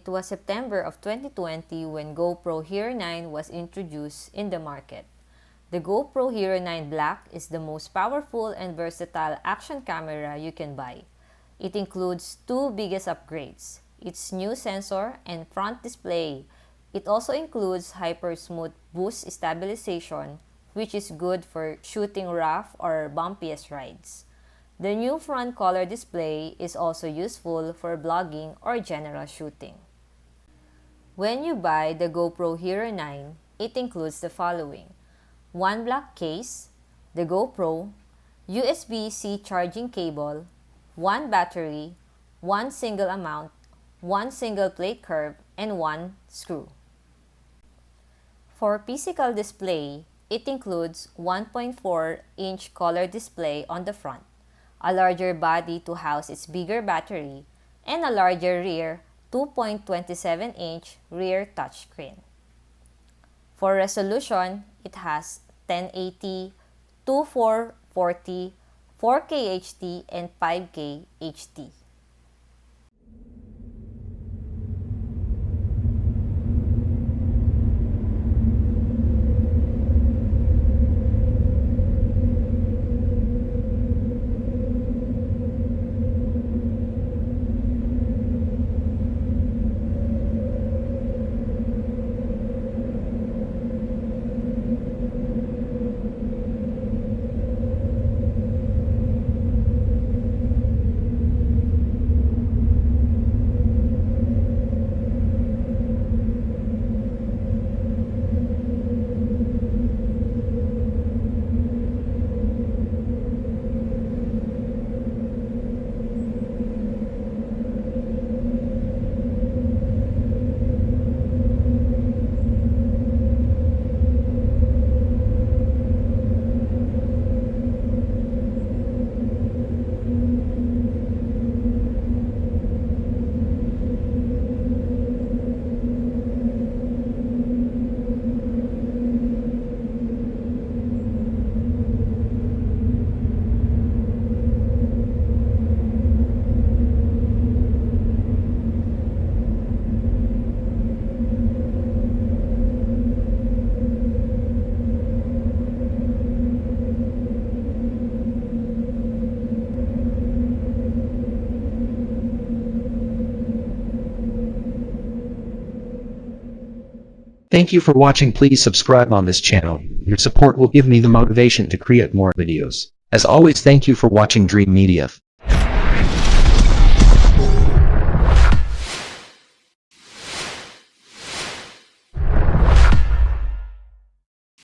It was September of 2020 when GoPro Hero 9 was introduced in the market. The GoPro Hero 9 Black is the most powerful and versatile action camera you can buy. It includes two biggest upgrades, its new sensor and front display. It also includes Hyper Smooth Boost stabilization, which is good for shooting rough or bumpiest rides. The new front color display is also useful for vlogging or general shooting. When you buy the GoPro Hero 9, it includes the following: one black case, the GoPro, USB-C charging cable, one battery, one single mount, one single plate curve, and one screw. For physical display, it includes 1.4-inch color display on the front, a larger body to house its bigger battery, and a larger rear 2.27-inch rear touchscreen. For resolution, it has 1080, 2440, 4K HD, and 5K HD. Thank you for watching. Please subscribe on this channel. Your support will give me the motivation to create more videos. As always, thank you for watching Dream Media.